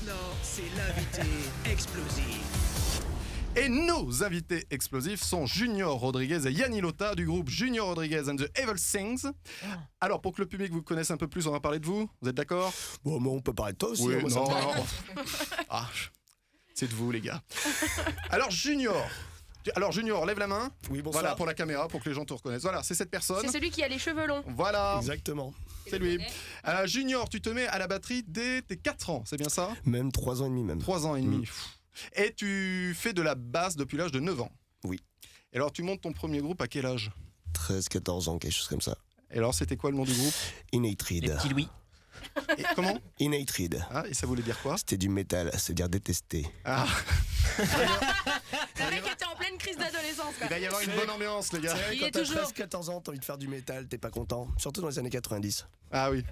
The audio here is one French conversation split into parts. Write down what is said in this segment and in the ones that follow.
maintenant, c'est l'invité explosif. Et nos invités explosifs sont Junior Rodriguez et Yanni Lotta du groupe Junior Rodriguez and the Evil Things. Alors, pour que le public vous connaisse un peu plus, on va parler de vous. Vous êtes d'accord? Bon, moi, on peut parler de toi aussi. Oui, moi, non. Ah, c'est de vous, les gars. Alors, Junior, lève la main. Oui, bonsoir. Voilà, pour la caméra, pour que les gens te reconnaissent. Voilà, c'est cette personne. C'est celui qui a les cheveux longs. Voilà, Exactement. c'est lui. Junior, tu te mets à la batterie dès tes 4 ans, c'est bien ça? Même 3 ans et demi même. 3 ans et demi. Et tu fais de la basse depuis l'âge de 9 ans. Oui. Et alors, tu montes ton premier groupe à quel âge? 13, 14 ans, quelque chose comme ça. Et alors, c'était quoi le nom du groupe? Innate Read. Petit Louis. Et comment? Innate Read. Ah, et ça voulait dire quoi? C'était du métal, c'est-à-dire détesté. Ah, Le mec était en pleine crise d'adolescence. il va y avoir une bonne ambiance, les gars. Il Quand est t'as toujours. 13, 14 ans, t'as envie de faire du métal, t'es pas content. Surtout dans les années 90. Ah oui.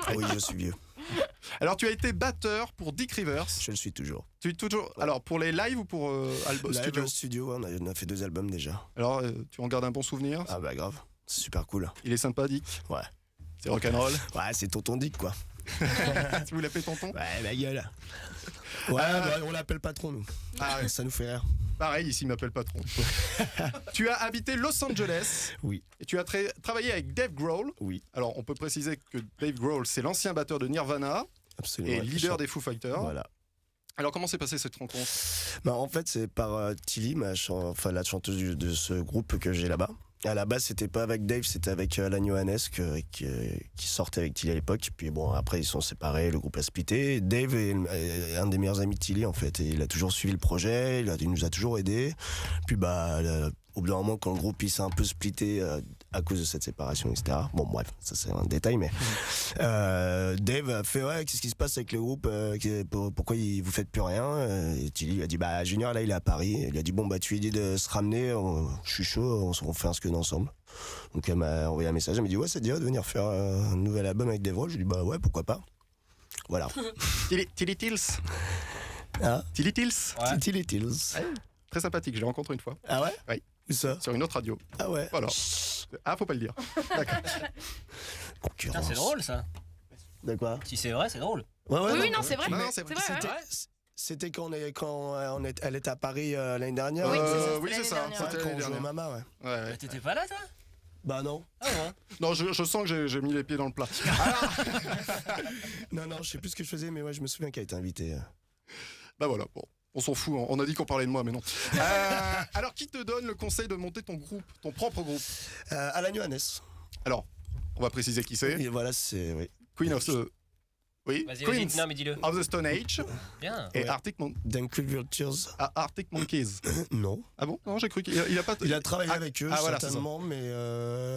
Ah oui, je suis vieux. Alors, tu as été batteur pour Dick Rivers. Je le suis toujours. Tu es toujours. Alors, pour les lives ou pour album Live studio? studio, on a fait 2 albums déjà. Alors, tu en gardes un bon souvenir? Ah bah grave, c'est super cool. Il est sympathique. Ouais. C'est rock'n'roll. Ouais, c'est tonton Dick quoi. Tu vous l'appelez tonton? Ouais, ma gueule. Ouais, bah, on l'appelle patron nous. Ah ouais. Ça nous fait rire. Pareil, ici, il m'appelle patron. Tu as habité Los Angeles. Oui, Et tu as travaillé avec Dave Grohl. oui, Alors, on peut préciser que Dave Grohl, c'est l'ancien batteur de Nirvana absolument. et Ouais, leader des Foo Fighters. Voilà. Alors, comment s'est passée cette rencontre? Bah, en fait, c'est par Tilly, la chanteuse de ce groupe que j'ai là-bas. À la base, c'était pas avec Dave, c'était avec Alan Johannes qui sortait avec Tilly à l'époque. Puis bon, après, ils sont séparés, le groupe a splitté. Dave est un des meilleurs amis de Tilly, en fait. Et il a toujours suivi le projet, il nous a toujours aidés. Puis bah, au bout d'un moment, quand le groupe il s'est un peu splitté à cause de cette séparation, etc. Bon, bref, ça c'est un détail, mais Dave a fait ouais, qu'est-ce qui se passe avec le groupe pourquoi vous faites plus rien? Et Tilly a dit bah Junior là il est à Paris. Il a dit bon bah tu lui dis de se ramener, je suis chaud, on fait un scud ensemble. Donc elle m'a envoyé un message, elle m'a dit ouais c'est déjà de venir faire un nouvel album avec Dave Grohl. Je lui ai dit bah ouais pourquoi pas. Voilà. Tilly Tills. Ah, Tilly Tills. Ouais. Tilly Tills. Très sympathique, je l'ai rencontré une fois. Ah ouais? Oui. Où ça? Sur une autre radio. Ah ouais. Voilà. Ah, faut pas le dire. D'accord. Concurrence. Putain, c'est drôle ça. De quoi? Si c'est vrai, c'est drôle. Ouais, ouais, Oui, oui, non, c'est vrai. Non, c'est vrai. vrai, ouais. C'était elle était à Paris l'année dernière. Oui, Oui, c'est ça. l'année dernière. C'était Quand l'année on jouait au dernière. Mama, ouais. Ouais, ouais. Bah, t'étais pas là toi? Bah non. Ah ouais. Non, je sens que j'ai mis les pieds dans le plat. Non, je sais plus ce que je faisais, mais ouais, je me souviens qu'elle a été invitée. Bah voilà, bon. On s'en fout, on a dit qu'on parlait de moi, mais non. Alors, qui te donne le conseil de monter ton groupe, ton propre groupe? Alan Johannes. Alors, on va préciser qui c'est. Et voilà, c'est. Oui. Queen of the... Oui, Vas-y, Queens vas-y. Non, mais dis-le. of the Stone Age Bien. et Ouais. Dunkel Vultures. Arctic Monkeys. Non. Ah bon? Non, j'ai cru qu'il a pas... Il a travaillé avec eux, voilà, certainement, mais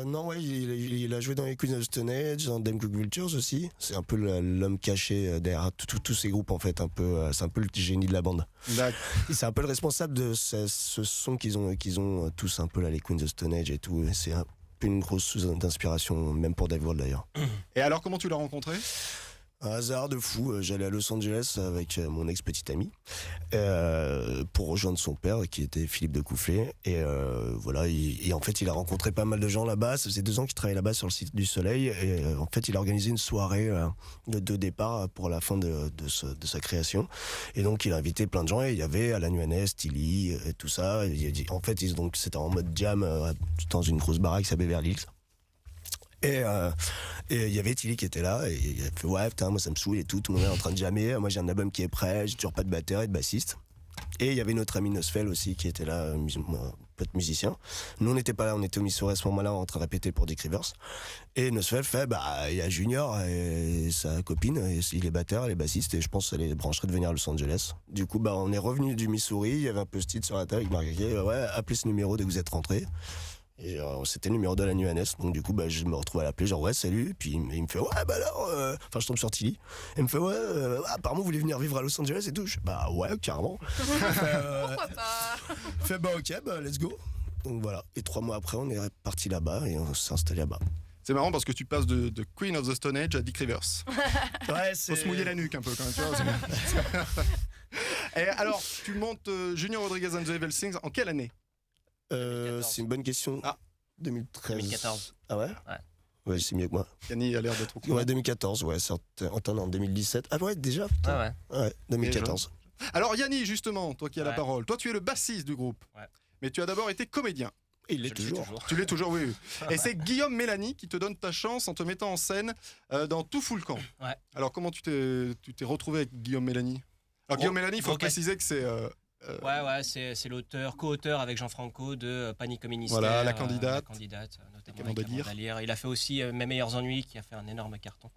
non, ouais, il a joué dans les Queens of Stone Age, dans Dunkel Vultures aussi. C'est un peu l'homme caché derrière tous ces groupes, en fait. C'est un peu le génie de la bande. D'accord. C'est un peu le responsable de ce son qu'ils ont tous un peu là, les Queens of Stone Age et tout. C'est un peu une grosse source d'inspiration, même pour Dave Grohl d'ailleurs. Et alors, comment tu l'as rencontré? Un hasard de fou, j'allais à Los Angeles avec mon ex-petite amie pour rejoindre son père qui était Philippe de Coufflet et voilà, et en fait il a rencontré pas mal de gens là-bas. Ça faisait 2 ans qu'il travaillait là-bas sur le site du Soleil et en fait il a organisé une soirée de départ pour la fin de sa création et donc il a invité plein de gens et il y avait Alan Johannes, Tilly et tout ça et, en fait donc c'était en mode jam dans une grosse baraque à Beverly Hills. Et il y avait Tilly qui était là et il a fait ouais putain moi ça me saoule et tout le monde est en train de jammer, moi j'ai un album qui est prêt, j'ai toujours pas de batteur et de bassiste. Et il y avait notre ami Nosfell aussi qui était là, pote musicien. Nous on n'était pas là, on était au Missouri à ce moment-là en train de répéter pour Dick Rivers. Et Nosfell fait bah il y a Junior et sa copine, et il est batteur, elle est bassiste et je pense qu'elle les brancherait de venir à Los Angeles. Du coup bah on est revenu du Missouri, il y avait un post-it sur la table avec marqué ouais appelez ce numéro dès que vous êtes rentrés. Et c'était le numéro d'Alan Johannes, donc du coup bah, je me retrouve à l'appeler genre ouais salut, et puis il me fait ouais bah alors enfin je tombe sur Tilly, il me fait ouais apparemment vous voulez venir vivre à Los Angeles et tout, je fais bah ouais carrément. Pourquoi pas? Fait bah ok bah let's go. Donc voilà, et 3 mois après on est parti là-bas et on s'est installé là-bas. C'est marrant parce que tu passes de Queen of the Stone Age à Dick Rivers. Ouais Faut se mouiller la nuque un peu quand même, tu vois. Et alors, tu montes Junior Rodriguez and the Evil Things en quelle année? 2014. C'est une bonne question. Ah. 2013. 2014. Ah ouais? Ouais. Ouais, c'est mieux que moi. Yanni a l'air d'être au courant. Ouais, 2014, ouais, Antoine en 2017. Ah ouais, déjà putain. Ah ouais. Ouais, 2014. Alors Yanni, justement, toi qui as la Ouais. parole, toi tu es le bassiste du groupe. Ouais. Mais tu as d'abord été comédien. Et il Je l'est le suis toujours. Tu l'es toujours, oui. Et c'est Guillaume Mélanie qui te donne ta chance en te mettant en scène dans Tout fout le camp. Ouais. Alors comment tu t'es retrouvé avec Guillaume Mélanie? Alors Guillaume Mélanie, il faut ok. préciser que c'est... Ouais, c'est l'auteur, co-auteur avec Jean Franco de Panique au ministère. Voilà, La Candidate. La Candidate, notamment Comment avec de dire. Amanda Lear. Il a fait aussi Mes meilleurs ennuis, qui a fait un énorme carton.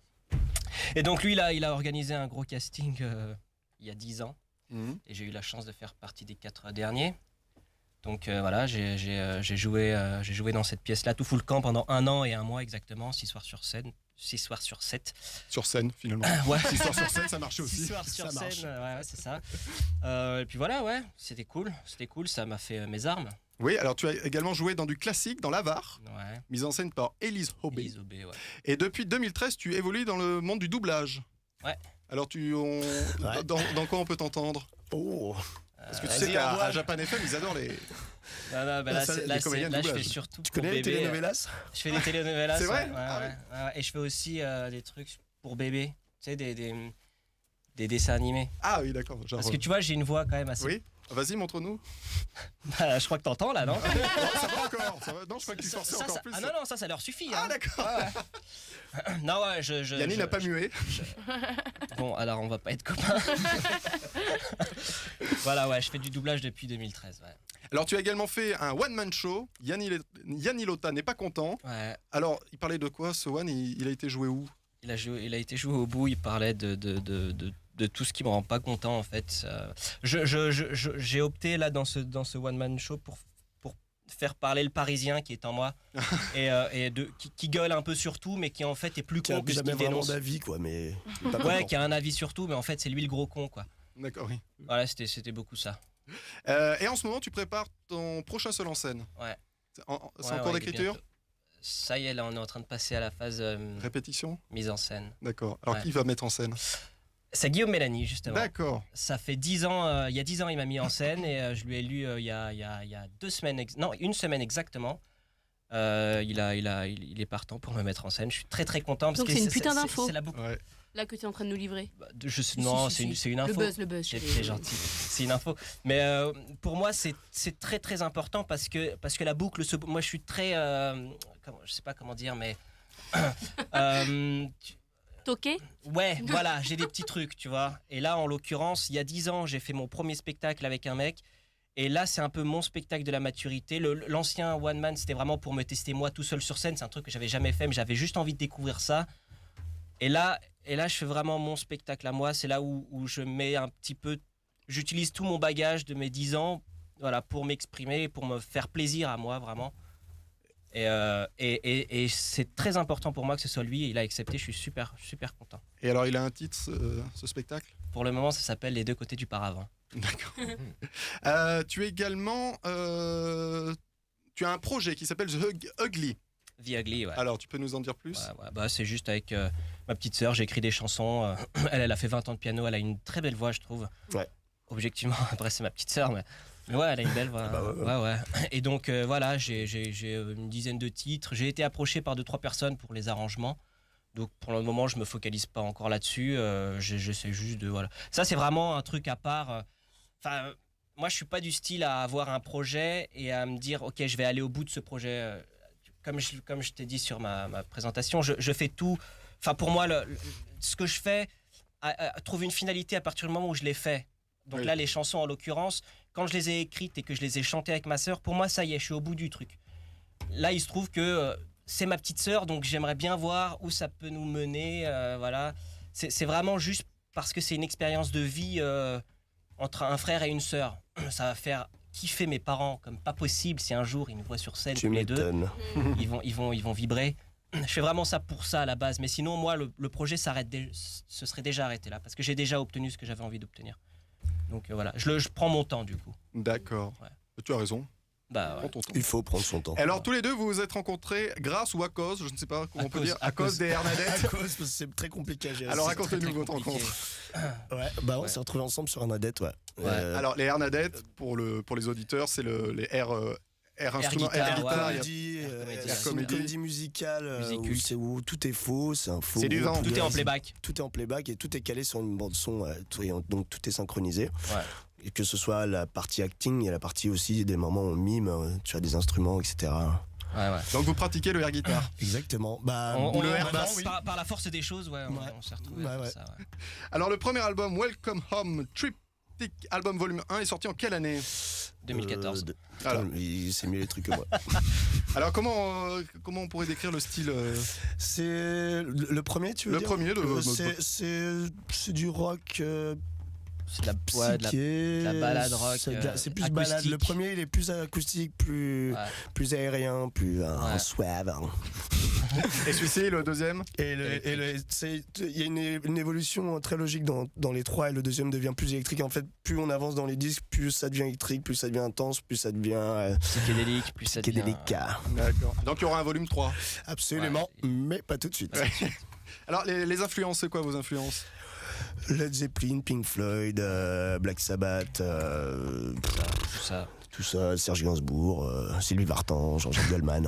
Et donc lui, il a organisé un gros casting il y a 10 ans. Mhm. Et j'ai eu la chance de faire partie des 4 derniers. Donc voilà, j'ai joué dans cette pièce-là, Tout fout le camp, pendant 1 an et 1 mois exactement, 6 soirs sur scène. 6 soirs sur 7. Sur scène, finalement. Ouais. 6 soirs sur scène, ça marchait aussi. 6 soirs sur Ça marche. scène, ouais, c'est ça. Et puis voilà, ouais, c'était cool, ça m'a fait mes armes. Oui, alors tu as également joué dans du classique, dans l'Avare, Ouais. mise en scène par Élise Aubé. Élise Aubé, ouais. Et depuis 2013, tu évolues dans le monde du doublage. Ouais. Alors Ouais. dans quoi on peut t'entendre? Oh, Parce que tu Vas-y, sais qu'à envoie. à Japan FM, ils adorent les... Non, bah là, Ça, les comédiens de là je doublage. fais surtout tu pour connais les bébé. telenovelas? Je fais des telenovelas. C'est vrai ouais, Ah ouais. Et je fais aussi des trucs pour bébé. Tu sais, des dessins animés. Ah oui, d'accord. Genre, Parce que tu vois, j'ai une voix quand même assez. oui, vas-y, montre-nous. Bah, je crois que t'entends là, non? Non, ça va encore. Ça va... Non, je crois que tu forçais encore plus. Ah non, ça leur suffit. Ah Hein. d'accord. Non, ouais, Yanni n'a pas mué. Bon, alors on va pas être copains. Voilà, ouais, je fais du doublage depuis 2013. Ouais. Alors tu as également fait un one-man show. Yanni Lotta n'est pas content. Ouais. Alors, il parlait de quoi ce one? Il a été joué où? Il a été joué au bout, il parlait de tout ce qui me rend pas content en fait. J'ai opté là dans ce one man show pour faire parler le Parisien qui est en moi qui gueule un peu sur tout, mais qui en fait est plus Qui con a que ce jamais qu'il vraiment dénonce. d'avis, quoi, mais. Pas Ouais, content. qui a un avis sur tout, mais en fait c'est lui le gros con quoi. D'accord, oui. Voilà, c'était beaucoup ça. Et en ce moment, tu prépares ton prochain seul en scène. Ouais. C'est en Ouais, cours ouais, d'écriture? bientôt. Ça y est, là on est en train de passer à la phase Répétition? mise en scène. D'accord. Alors Ouais. qui va mettre en scène? C'est Guillaume Mélanie justement. D'accord. Ça fait 10 ans, il y a 10 ans, il m'a mis en scène et je lui ai lu il y a 2 semaines, non, 1 semaine exactement. Il est partant pour me mettre en scène. Je suis très très content parce Donc que c'est une putain d'info. C'est la boucle. Ouais. Là que tu es en train de nous livrer. Non, Si, si, c'est une info. Le buzz. C'est gentil. C'est une info. Mais pour moi, c'est très très important parce que la boucle, moi je suis très, je sais pas comment dire, mais Toqué. ouais, voilà, j'ai des petits trucs, tu vois. Et là, en l'occurrence, il y a 10 ans, j'ai fait mon premier spectacle avec un mec. Et là, c'est un peu mon spectacle de la maturité. L'ancien One Man, c'était vraiment pour me tester moi tout seul sur scène. C'est un truc que j'avais jamais fait, mais j'avais juste envie de découvrir ça. Et là, je fais vraiment mon spectacle à moi. C'est là où je mets un petit peu... J'utilise tout mon bagage de mes 10 ans, voilà, pour m'exprimer, pour me faire plaisir à moi, vraiment. Et c'est très important pour moi que ce soit lui. Il a accepté, je suis super content. Et alors, il a un titre, ce spectacle? Pour le moment, ça s'appelle Les deux côtés du paravent. D'accord. Tu es également... tu as un projet qui s'appelle The Ugly. The Ugly, ouais. Alors, tu peux nous en dire plus? Ouais, bah, c'est juste avec ma petite sœur, j'ai écrit des chansons. Elle a fait 20 ans de piano, elle a une très belle voix, je trouve. Ouais. Objectivement, après, c'est ma petite sœur, mais ouais, elle a une belle voix. bah ouais. Ouais. Et donc, voilà, j'ai une dizaine de titres. J'ai été approché par 2-3 personnes pour les arrangements. Donc, pour le moment, je me focalise pas encore là-dessus. J'essaie juste de. Voilà. Ça, c'est vraiment un truc à part. Enfin, moi, je suis pas du style à avoir un projet et à me dire, OK, je vais aller au bout de ce projet. Comme je t'ai dit sur ma présentation, je fais tout. Enfin, pour moi, ce que je fais trouve une finalité à partir du moment où je l'ai fait. Donc Oui. là, les chansons, en l'occurrence, quand je les ai écrites et que je les ai chantées avec ma sœur, pour moi, ça y est, je suis au bout du truc. Là, il se trouve que c'est ma petite sœur, donc j'aimerais bien voir où ça peut nous mener. Voilà. C'est vraiment juste parce que c'est une expérience de vie entre un frère et une sœur. Ça va faire kiffer mes parents comme pas possible si un jour ils nous voient sur scène Tu tous les deux. m'étonnes. Ils vont vibrer. Je fais vraiment ça pour ça à la base. Mais sinon, moi, le projet ce serait déjà arrêté là parce que j'ai déjà obtenu ce que j'avais envie d'obtenir. Donc voilà, je prends mon temps du coup. D'accord. Ouais. Tu as raison. Bah ouais. Prends ton temps. Il faut prendre son temps. Et alors, tous les deux, vous vous êtes rencontrés grâce ou à cause, je ne sais pas comment on peut dire, à cause des À Hernadettes. cause, parce que c'est très compliqué à gérer. Alors, C'est très, racontez-nous très votre compliqué. rencontre. Ouais, bah on Ouais. s'est retrouvés ensemble sur Hernadette, ouais. Ouais. Alors, les Hernadettes, pour les auditeurs, c'est les air instrument, guitare, air guitare, il y a- Comédie, comédie, c'est une comédie. comédie musicale Musique où, culte. où tout est faux, c'est un faux. C'est du groupe, vent. Tout est en playback. Tout est en playback et tout est calé sur une bande son, donc tout est synchronisé. Ouais. Et que ce soit la partie acting et la partie aussi des moments où on mime, tu as des instruments, etc. Ouais. Donc vous pratiquez le air guitar. Exactement. Bah, On, le on- air bass, oui. par la force des choses, ouais, Ouais. on s'est retrouvés Ouais, à faire ouais. ça. Ouais. Alors le premier album, Welcome Home Triptych Album Volume 1, est sorti en quelle année 2014. Alors. Il sait mieux les trucs que moi. Alors comment on pourrait décrire le style C'est le premier, tu veux Le dire premier, c'est du rock C'est de psyché. la balade rock, C'est plus acoustique. balade. Le premier, il est plus acoustique, plus aérien, plus Ouais. suave. Et celui-ci, le deuxième Il y a une évolution très logique dans les trois, et le deuxième devient plus électrique. En fait, plus on avance dans les disques, plus ça devient électrique, plus ça devient intense, plus ça devient psychédélique, plus ça devient... psychédélique. D'accord. Donc il y aura un volume 3. Absolument, Ouais. mais pas tout de suite. Ouais. Alors les influences, c'est quoi vos influences Led Zeppelin, Pink Floyd, Black Sabbath, Tout ça. tout ça, Serge Gainsbourg, Sylvie Vartan, Jean-Jacques Goldman.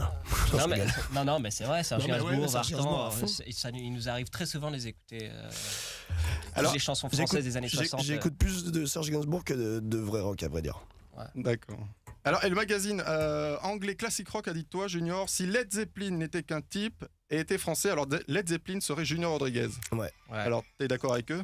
Non mais, non, mais c'est vrai, Serge Non, mais ouais, Gainsbourg, Serge Gainsbourg, à Vartan, fond. il nous arrive très souvent de les écouter. Alors, les chansons françaises des années 60. J'écoute plus de Serge Gainsbourg que de vrai rock, à vrai dire. D'accord. Alors, et le magazine anglais Classic Rock a dit de toi, Junior, si Led Zeppelin n'était qu'un type et était français, alors Led Zeppelin serait Junior Rodriguez. Ouais. Alors, t'es d'accord avec eux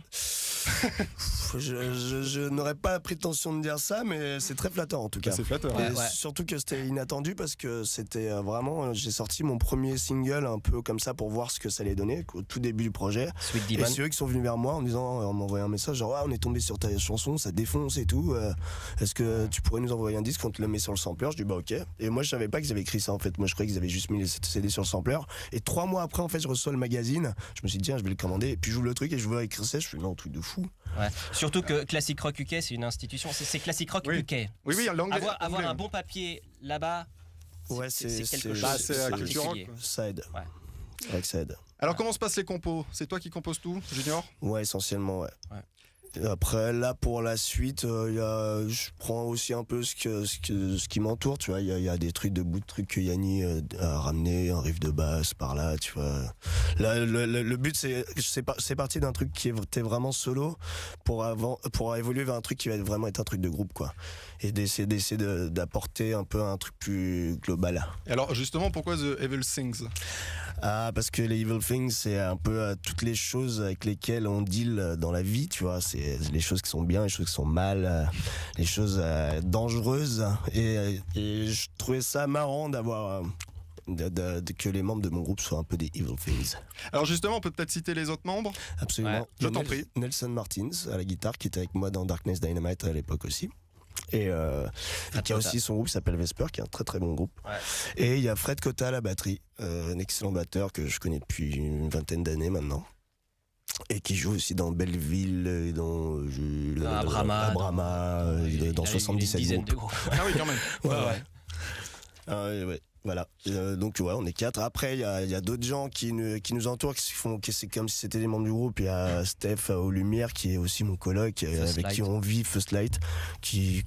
Je n'aurais pas la prétention de dire ça, mais c'est très flatteur en tout cas. C'est flatteur. Et Ouais. surtout que c'était inattendu parce que c'était vraiment. J'ai sorti mon premier single un peu comme ça pour voir ce que ça allait donner au tout début du projet. Sweet Et Demon. c'est eux qui sont venus vers moi en disant, en m'envoyant un message genre, ah, on est tombé sur ta chanson, ça défonce et tout. Est-ce que tu pourrais nous envoyer un disque, on te le met sur le sampler? Je dis bah ok. Et moi je savais pas qu'ils avaient écrit ça en fait. Moi je croyais qu'ils avaient juste mis les CD sur le sampler. Et 3 mois après en fait je reçois le magazine. Je me suis dit tiens je vais le commander. Et puis j'ouvre le truc et je vois écrire ça. Je fais non truc de fou. Ouais. Surtout que Classic Rock UK, c'est une institution. C'est Classic Rock Oui. UK. Oui, l'anglais. Avoir un bon papier là-bas, Ouais c'est quelque c'est- chose Bah, c'est la de culture rock, particulier. quoi. Ça aide. Ouais. C'est vrai que ça aide. Alors, comment se passent les compos C'est toi qui composes tout, Junior Ouais, essentiellement, ouais. Ouais. Et après, là, pour la suite, je prends aussi un peu ce qui m'entoure, tu vois. Il y a des trucs, de bouts de trucs que Yanni a ramené, un riff de basse par là, tu vois. Là, le but, c'est parti d'un truc qui était vraiment solo pour évoluer vers un truc qui va vraiment être un truc de groupe, quoi. Et d'essayer d'apporter un peu un truc plus global. Et alors, justement, pourquoi The Evil Things Ah, parce que les Evil Things, c'est un peu toutes les choses avec lesquelles on deal dans la vie, tu vois. C'est les choses qui sont bien, les choses qui sont mal, les choses dangereuses. Et je trouvais ça marrant d'avoir. Que les membres de mon groupe soient un peu des Evil Things. Alors, justement, on peut peut-être citer les autres membres Absolument. Ouais, je t'en prie. Nelson Martins à la guitare, qui était avec moi dans Darkness Dynamite à l'époque aussi. Et qui a aussi son groupe qui s'appelle Vesper, qui est un très très bon groupe. Ouais. Et il y a Fred Cotta à la batterie, un excellent batteur que je connais depuis une vingtaine d'années maintenant. Et qui joue aussi dans Belleville et dans Brahma, dans 77 dizaines groupes. de groupes. Ah oui, quand même. Ouais. Ouais, voilà. Donc ouais, on est 4. Après, il y a d'autres gens qui nous entourent, c'est comme si c'était des membres du groupe. Il y a Steph aux Lumières qui est aussi mon coloc, avec qui on vit First Light, il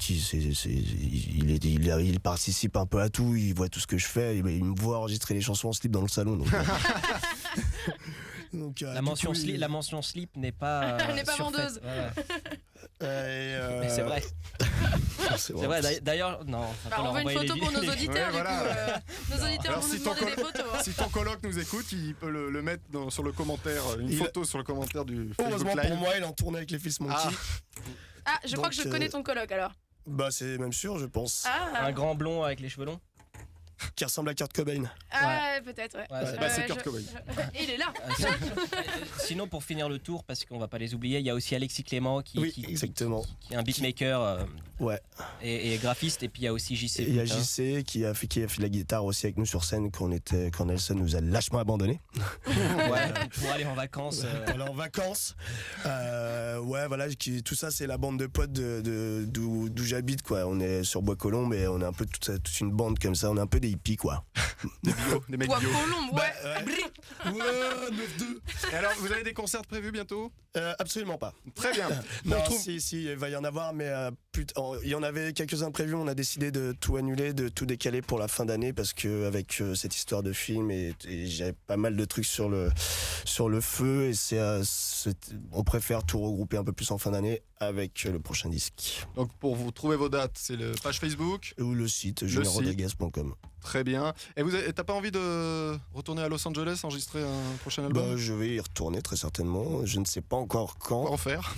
participe un peu à tout, il voit tout ce que je fais, il me voit enregistrer les chansons en slip dans le salon. Donc, La mention slip n'est pas N'est pas surfaite. vendeuse. Mais c'est vrai. C'est vrai. D'ailleurs, non. Bah, on veut une photo pour nos auditeurs, Ouais, du voilà. coup. Nos auditeurs Alors, vont si nous ton demander des photos. hein. Si ton coloc nous écoute, il peut le mettre sur le commentaire, une photo sur le commentaire du Heureusement Facebook pour Live. moi, il en tourne avec les Fils Monkey. Ah. Je crois que je Donc, connais ton coloc alors. Bah c'est même sûr, je pense. Un grand blond avec les cheveux longs. Qui ressemble à Kurt Cobain. Peut-être, ouais. Ouais, c'est- Bah, c'est Kurt Cobain. Il est là. Sinon, pour finir le tour, parce qu'on va pas les oublier, il y a aussi Alexis Clément qui exactement. est un beatmaker Ouais. et graphiste, et puis il y a aussi JC. Et il y a JC qui a fait la guitare aussi avec nous sur scène quand Nelson nous a lâchement abandonnés. Ouais, pour aller en vacances. Voilà, en vacances. Ouais, voilà, tout ça, c'est la bande de potes d'où j'habite, quoi. On est sur Bois-Colombes et on est un peu toute une bande comme ça. On est un peu des hippies, quoi. Des mecs Bois bio. Colombe, ouais. Ouais, 9-2. Et alors, vous avez des concerts prévus bientôt Absolument pas. Très bien. On Non, trouve- si, il va y en avoir, mais il y en avait quelques-uns prévus, on a décidé de tout annuler, de tout décaler pour la fin d'année parce que avec cette histoire de film et j'avais pas mal de trucs sur le feu et on préfère tout regrouper un peu plus en fin d'année avec le prochain disque. Donc pour vous trouver vos dates, c'est le page Facebook. Ou le site juniorrodriguez.com. Très bien. Et t'as pas envie de retourner à Los Angeles enregistrer un prochain album? Je vais y retourner très certainement. Je ne sais pas encore quand. Quoi en faire?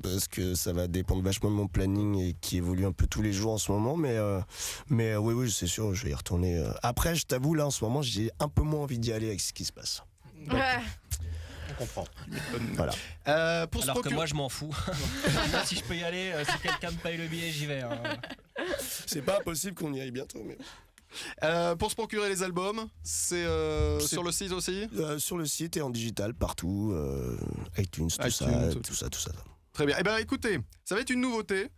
Parce que ça va dépendre vachement de mon planning et qui évolue un peu tous les jours en ce moment. Mais oui, c'est sûr, je vais y retourner. Après, je t'avoue, là en ce moment, j'ai un peu moins envie d'y aller avec ce qui se passe. Ouais. On comprend. Voilà. Alors que moi je m'en fous. Si je peux y aller, si quelqu'un me paye le billet, j'y vais. Hein. C'est pas impossible qu'on y aille bientôt. Mais... pour se procurer les albums, c'est sur le site aussi? Sur le site et en digital, partout. iTunes, tout ça. Très bien. Eh bien, écoutez, ça va être une nouveauté.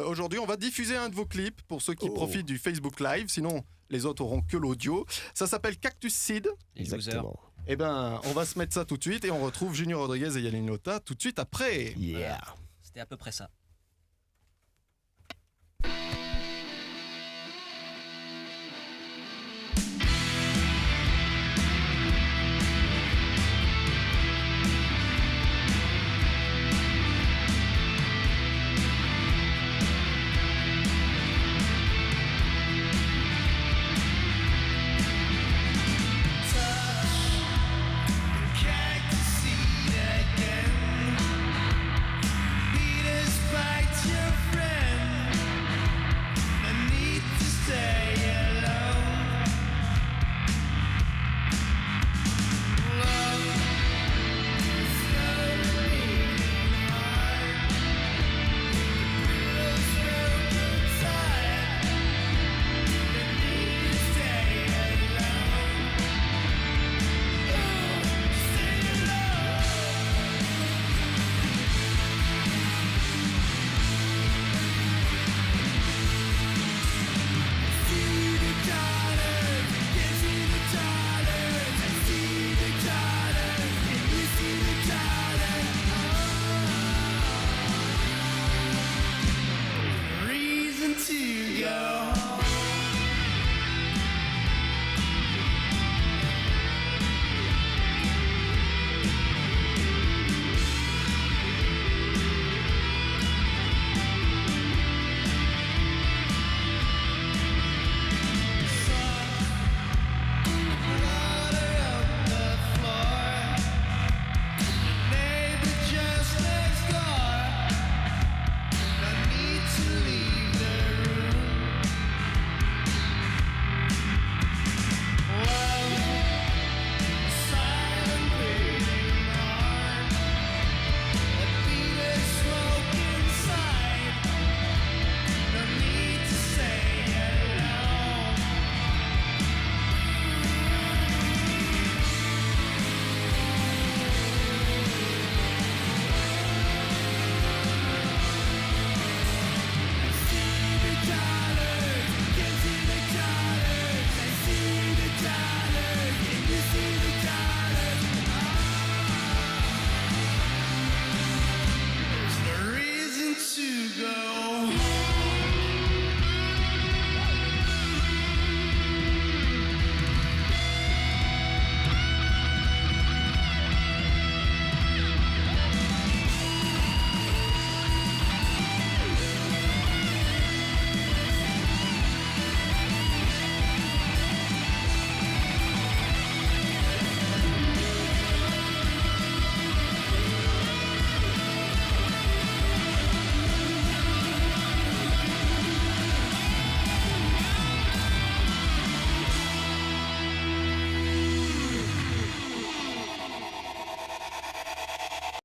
Aujourd'hui, on va diffuser un de vos clips pour ceux qui profitent du Facebook Live. Sinon, les autres auront que l'audio. Ça s'appelle Cactus Seed. Exactement. Eh ben, on va se mettre ça tout de suite et on retrouve Junior Rodriguez et Yannick Lotta tout de suite après. Yeah. C'était à peu près ça.